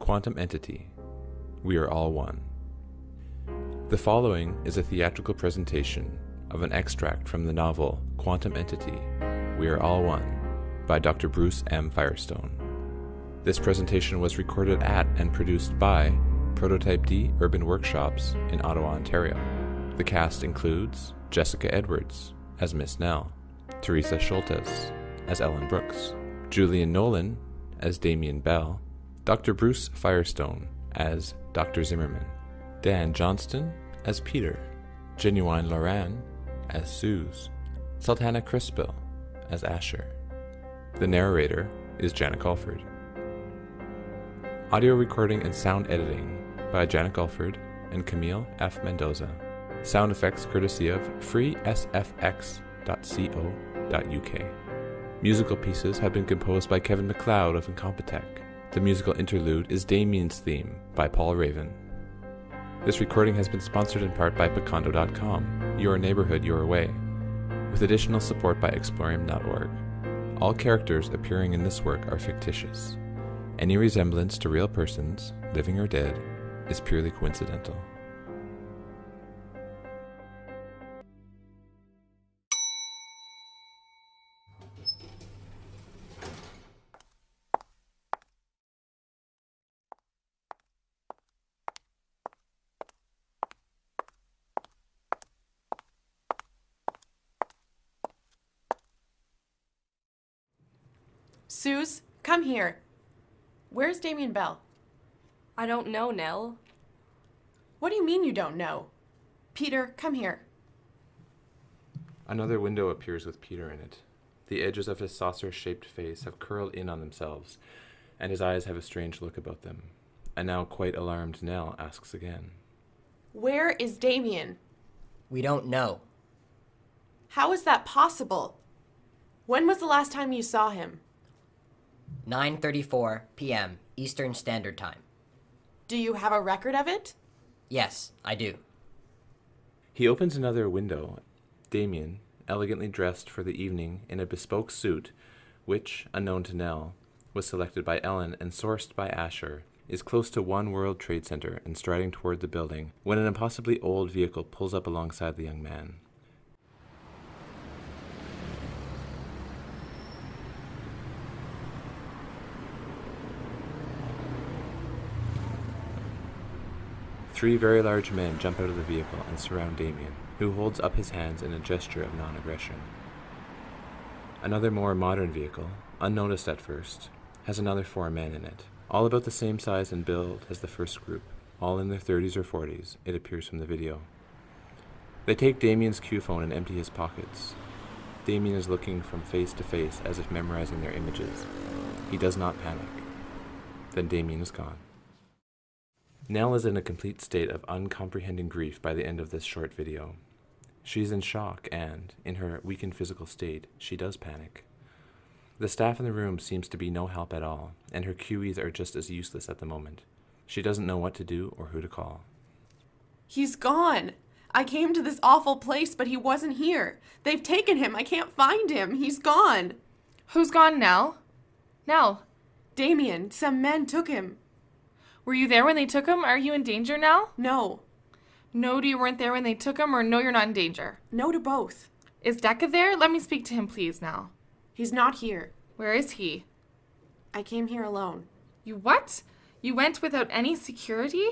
Quantum Entity. We are all one. The following is a theatrical presentation of an extract from the novel Quantum Entity. We are all one by Dr. Bruce M. Firestone. This presentation was recorded at and produced by Prototype D Urban Workshops in Ottawa, Ontario. The cast includes Jessica Edwards as Miss Nell, Teresa Schultes as Ellen Brooks, Julian Nolan as Damien Bell, Dr. Bruce Firestone as Dr. Zimmerman, Dan Johnston as Peter, Genuine Loran as Suze, Sultana Crispell as Asher. The narrator is Janet Alford. Audio recording and sound editing by Janet Alford and Camille F. Mendoza. Sound effects courtesy of freesfx.co.uk. Musical pieces have been composed by Kevin MacLeod of Incompetech. The musical interlude is Damien's Theme by Paul Raven. This recording has been sponsored in part by Picondo.com, your neighborhood, your way, with additional support by Explorium.org. All characters appearing in this work are fictitious. Any resemblance to real persons, living or dead, is purely coincidental. Suze, come here. Where's Damian Bell? I don't know, Nell. What do you mean you don't know? Peter, come here. Another window appears with Peter in it. The edges of his saucer-shaped face have curled in on themselves, and his eyes have a strange look about them. A now quite alarmed Nell asks again. Where is Damien? We don't know. How is that possible? When was the last time you saw him? 9:34 p.m. Eastern Standard Time. Do you have a record of it? Yes, I do. He opens another window. Damien, elegantly dressed for the evening in a bespoke suit, which, unknown to Nell, was selected by Ellen and sourced by Asher, is close to One World Trade Center and striding toward the building when an impossibly old vehicle pulls up alongside the young man. Three very large men jump out of the vehicle and surround Damien, who holds up his hands in a gesture of non-aggression. Another more modern vehicle, unnoticed at first, has another 4 men in it, all about the same size and build as the first group, all in their 30s or 40s, it appears from the video. They take Damien's Q phone and empty his pockets. Damien is looking from face to face as if memorizing their images. He does not panic. Then Damien is gone. Nell is in a complete state of uncomprehending grief by the end of this short video. She is in shock and, in her weakened physical state, she does panic. The staff in the room seems to be no help at all, and her QEs are just as useless at the moment. She doesn't know what to do or who to call. He's gone. I came to this awful place, but he wasn't here. They've taken him. I can't find him. He's gone. Who's gone, Nell? Nell, Damien, some men took him. were you there when they took him? Are you in danger now? No. No, you weren't there when they took him, or no, you're not in danger? No to both. Is Decca there? Let me speak to him, please, now. He's not here. Where is he? I came here alone. You what? You went without any security?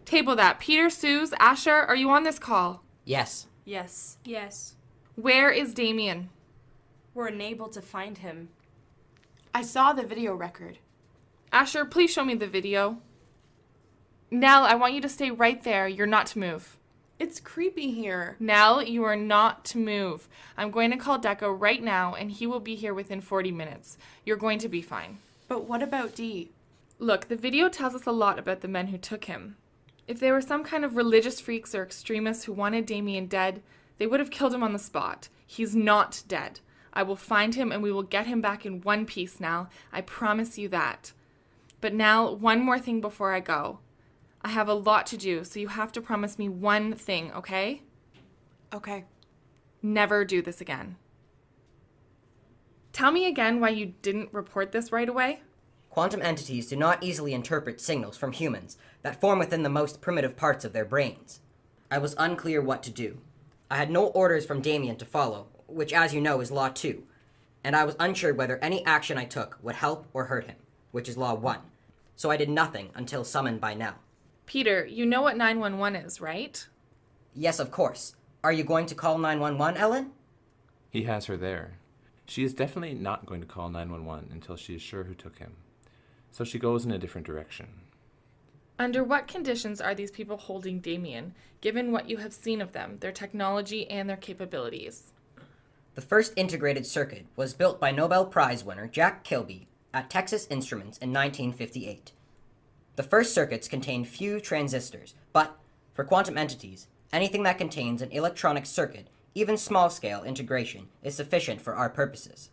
Table that. Peter, Suze, Asher, are you on this call? Yes. Yes. Yes. Where is Damien? We're unable to find him. I saw the video record. Asher, please show me the video. Nell, I want you to stay right there. You're not to move. It's creepy here. Nell, you are not to move. I'm going to call Deco right now, and he will be here within 40 minutes. You're going to be fine. But what about Dee? Look, the video tells us a lot about the men who took him. If they were some kind of religious freaks or extremists who wanted Damien dead, they would have killed him on the spot. He's not dead. I will find him and we will get him back in one piece now. I promise you that. But now, one more thing before I go. I have a lot to do, so you have to promise me one thing, okay? Okay. Never do this again. Tell me again why you didn't report this right away. Quantum entities do not easily interpret signals from humans that form within the most primitive parts of their brains. I was unclear what to do. I had no orders from Damien to follow, which as you know is Law 2, and I was unsure whether any action I took would help or hurt him, which is Law 1. So I did nothing until summoned by Nell. Peter, you know what 911 is, right? Yes, of course. Are you going to call 911, Ellen? He has her there. She is definitely not going to call 911 until she is sure who took him. So she goes in a different direction. Under what conditions are these people holding Damien, given what you have seen of them, their technology and their capabilities? The first integrated circuit was built by Nobel Prize winner Jack Kilby at Texas Instruments in 1958. The first circuits contained few transistors, but for quantum entities, anything that contains an electronic circuit, even small-scale integration, is sufficient for our purposes.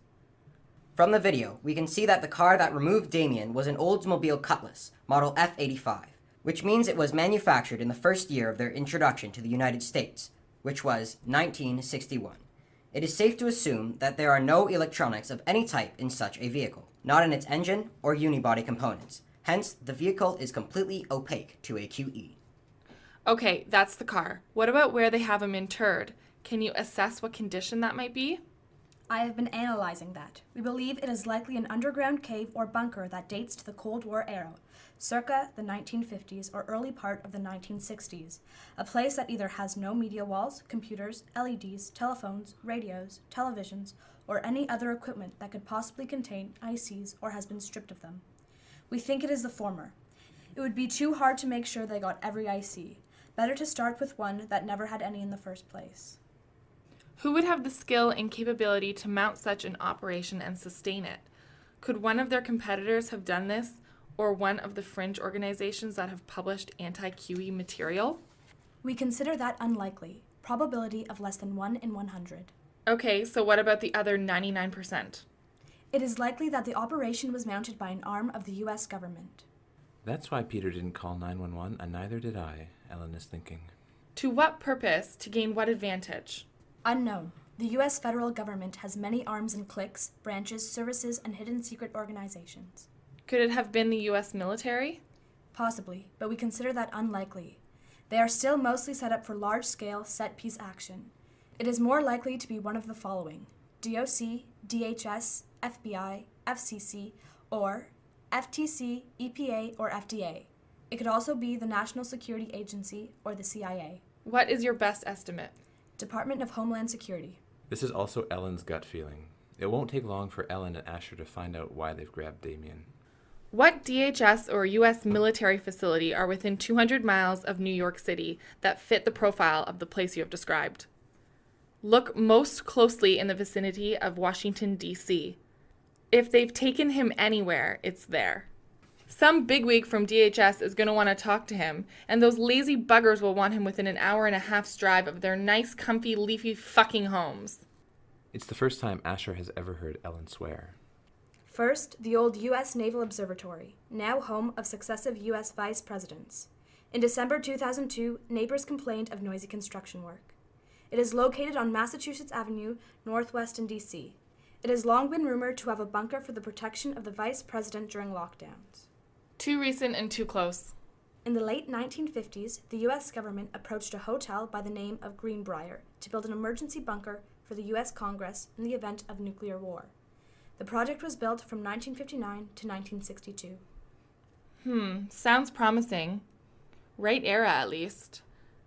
From the video, we can see that the car that removed Damien was an Oldsmobile Cutlass, model F85, which means it was manufactured in the first year of their introduction to the United States, which was 1961. It is safe to assume that there are no electronics of any type in such a vehicle, not in its engine or unibody components. Hence, the vehicle is completely opaque to a QE. Okay, that's the car. What about where they have him interred? Can you assess what condition that might be? I have been analyzing that. We believe it is likely an underground cave or bunker that dates to the Cold War era, circa the 1950s or early part of the 1960s, a place that either has no media walls, computers, LEDs, telephones, radios, televisions, or any other equipment that could possibly contain ICs or has been stripped of them. We think it is the former. It would be too hard to make sure they got every IC. Better to start with one that never had any in the first place. Who would have the skill and capability to mount such an operation and sustain it? Could one of their competitors have done this, or one of the fringe organizations that have published anti-QE material? We consider that unlikely, probability of less than 1 in 100. Okay, so what about the other 99%? It is likely that the operation was mounted by an arm of the U.S. government. That's why Peter didn't call 911, and neither did I, Ellen is thinking. To what purpose? To gain what advantage? Unknown. The U.S. federal government has many arms and cliques, branches, services, and hidden secret organizations. Could it have been the U.S. military? Possibly, but we consider that unlikely. They are still mostly set up for large-scale, set-piece action. It is more likely to be one of the following: DOC, DHS, FBI, FCC, or FTC, EPA, or FDA. It could also be the National Security Agency or the CIA. What is your best estimate? Department of Homeland Security. This is also Ellen's gut feeling. It won't take long for Ellen and Asher to find out why they've grabbed Damien. What DHS or U.S. military facility are within 200 miles of New York City that fit the profile of the place you have described? Look most closely in the vicinity of Washington, D.C. If they've taken him anywhere, it's there. Some bigwig from DHS is going to want to talk to him, and those lazy buggers will want him within an hour and a half's drive of their nice, comfy, leafy fucking homes. It's the first time Asher has ever heard Ellen swear. First, the old U.S. Naval Observatory, now home of successive U.S. vice presidents. In December 2002, neighbors complained of noisy construction work. It is located on Massachusetts Avenue, northwest in D.C. It has long been rumored to have a bunker for the protection of the vice president during lockdowns. Too recent and too close. In the late 1950s, the U.S. government approached a hotel by the name of Greenbrier to build an emergency bunker for the U.S. Congress in the event of nuclear war. The project was built from 1959 to 1962. Sounds promising. Right era, at least.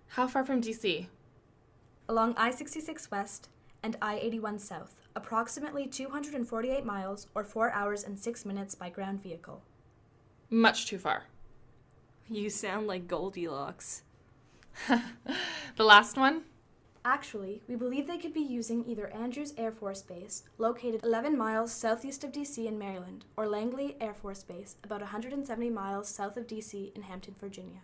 How far from D.C.? Along I-66 West and I-81 South, approximately 248 miles or 4 hours and 6 minutes by ground vehicle. Much too far. You sound like Goldilocks. The last one? Actually, we believe they could be using either Andrews Air Force Base, located 11 miles southeast of D.C. in Maryland, or Langley Air Force Base, about 170 miles south of D.C. in Hampton, Virginia.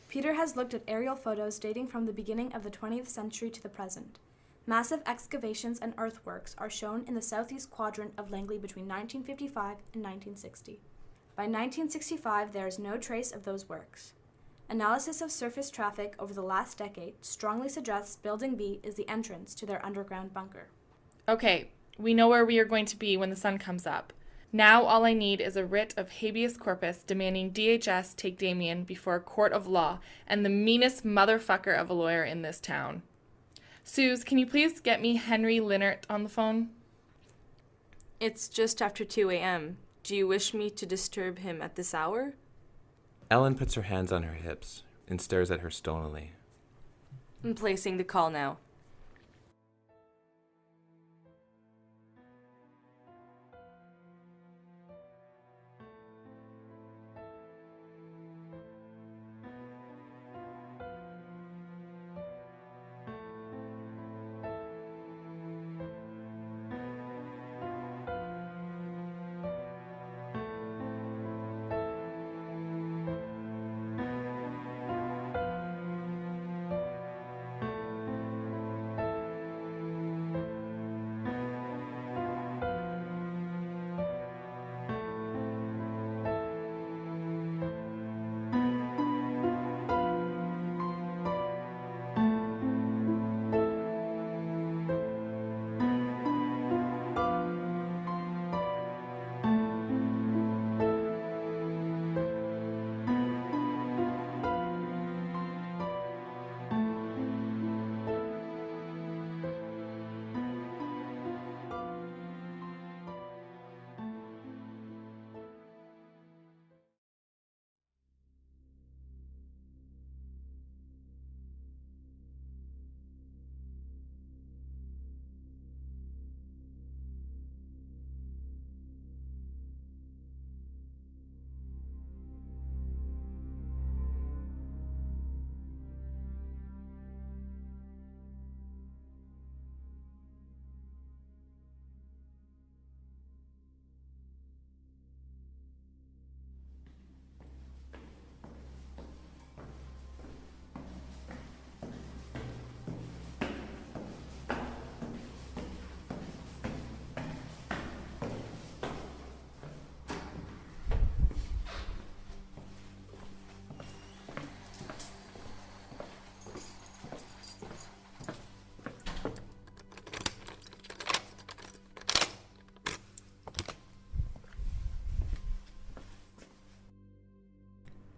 Peter has looked at aerial photos dating from the beginning of the 20th century to the present. Massive excavations and earthworks are shown in the southeast quadrant of Langley between 1955 and 1960. By 1965, there is no trace of those works. Analysis of surface traffic over the last decade strongly suggests Building B is the entrance to their underground bunker. Okay, we know where we are going to be when the sun comes up. Now all I need is a writ of habeas corpus demanding DHS take Damien before a court of law and the meanest motherfucker of a lawyer in this town. Suze, can you please get me Henry Linnert on the phone? It's just after 2 a.m. Do you wish me to disturb him at this hour? Ellen puts her hands on her hips and stares at her stonily. I'm placing the call now.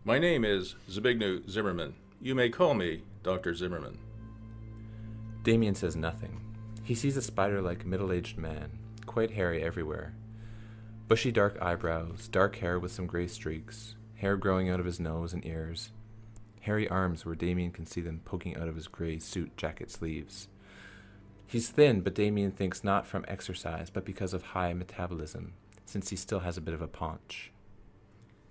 My name is Zimmerman. You may call me Dr. Zimmerman. Damien says nothing. He sees a spider-like middle-aged man, quite hairy everywhere. Bushy dark eyebrows, dark hair with some gray streaks, hair growing out of his nose and ears, hairy arms where Damien can see them poking out of his gray suit jacket sleeves. He's thin, but Damien thinks not from exercise, but because of high metabolism, since he still has a bit of a paunch.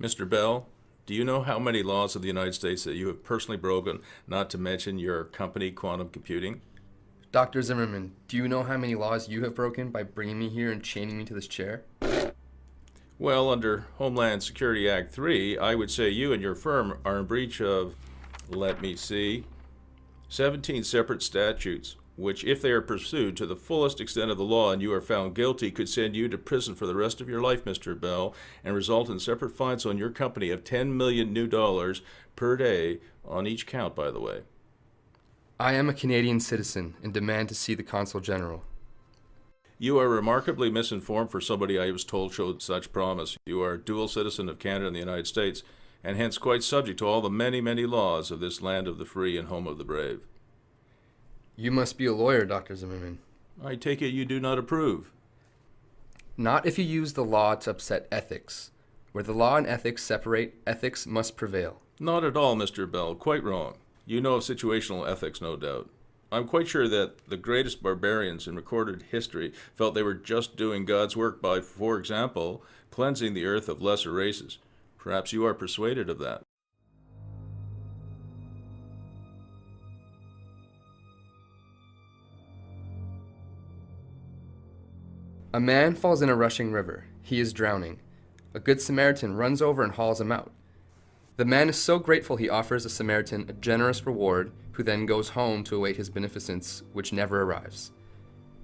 Mr. Bell, do you know how many laws of the United States that you have personally broken, not to mention your company, Quantum Computing? Dr. Zimmerman, do you know how many laws you have broken by bringing me here and chaining me to this chair? Well, under Homeland Security Act 3, I would say you and your firm are in breach of, 17 separate statutes, which, if they are pursued to the fullest extent of the law and you are found guilty, could send you to prison for the rest of your life, Mr. Bell, and result in separate fines on your company of $10 million per day on each count, by the way. I am a Canadian citizen and demand to see the Consul General. You are remarkably misinformed for somebody I was told showed such promise. You are a dual citizen of Canada and the United States, and hence quite subject to all the many, many laws of this land of the free and home of the brave. You must be a lawyer, Dr. Zimmerman. I take it you do not approve. Not if you use the law to upset ethics. Where the law and ethics separate, ethics must prevail. Not at all, Mr. Bell. Quite wrong. You know of situational ethics, no doubt. I'm quite sure that the greatest barbarians in recorded history felt they were just doing God's work by, for example, cleansing the earth of lesser races. Perhaps you are persuaded of that. A man falls in a rushing river. He is drowning. A good Samaritan runs over and hauls him out. The man is so grateful he offers the Samaritan a generous reward, who then goes home to await his beneficence, which never arrives.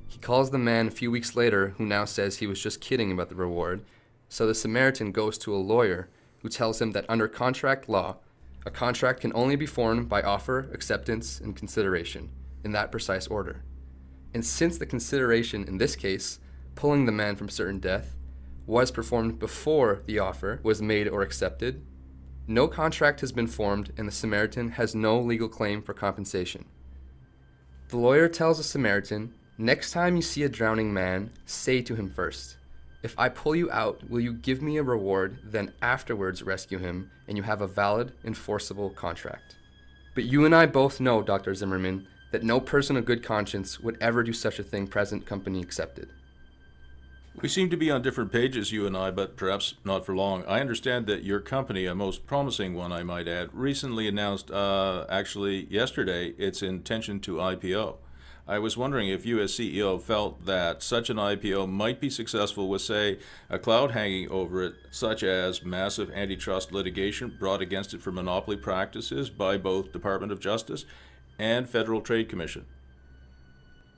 He calls the man a few weeks later, who now says he was just kidding about the reward, so the Samaritan goes to a lawyer, who tells him that under contract law, a contract can only be formed by offer, acceptance, and consideration, in that precise order. And since the consideration in this case, pulling the man from certain death, was performed before the offer was made or accepted, no contract has been formed and the Samaritan has no legal claim for compensation. The lawyer tells the Samaritan, next time you see a drowning man, say to him first, if I pull you out, will you give me a reward, then afterwards rescue him, and you have a valid, enforceable contract. But you and I both know, Dr. Zimmerman, that no person of good conscience would ever do such a thing, present company accepted. We seem to be on different pages, you and I, but perhaps not for long. I understand that your company, a most promising one I might add, recently announced, actually yesterday, its intention to IPO. I was wondering if you as CEO felt that such an IPO might be successful with, say, a cloud hanging over it, such as massive antitrust litigation brought against it for monopoly practices by both Department of Justice and Federal Trade Commission.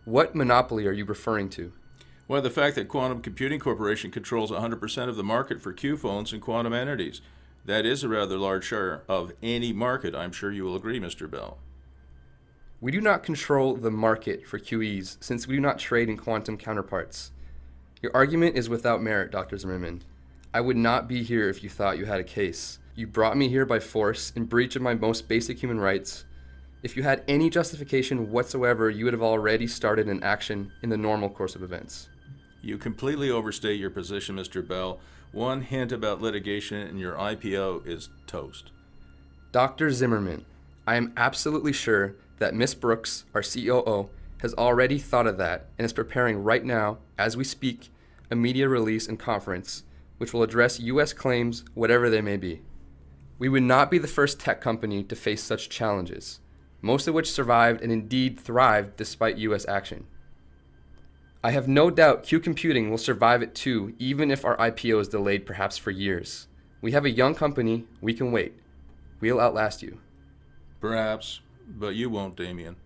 What monopoly are you referring to? Well, the fact that Quantum Computing Corporation controls 100% of the market for Q phones and quantum entities. That is a rather large share of any market, I'm sure you will agree, Mr. Bell. We do not control the market for QEs since we do not trade in quantum counterparts. Your argument is without merit, Dr. Zimmerman. I would not be here if you thought you had a case. You brought me here by force in breach of my most basic human rights. If you had any justification whatsoever, you would have already started an action in the normal course of events. You completely overstate your position, Mr. Bell. One hint about litigation and your IPO is toast. Dr. Zimmerman, I am absolutely sure that Miss Brooks, our COO, has already thought of that and is preparing right now, as we speak, a media release and conference which will address U.S. claims, whatever they may be. We would not be the first tech company to face such challenges, most of which survived and indeed thrived despite U.S. action. I have no doubt Q Computing will survive it too, even if our IPO is delayed perhaps for years. We have a young company, we can wait. We'll outlast you. Perhaps, but you won't, Damien.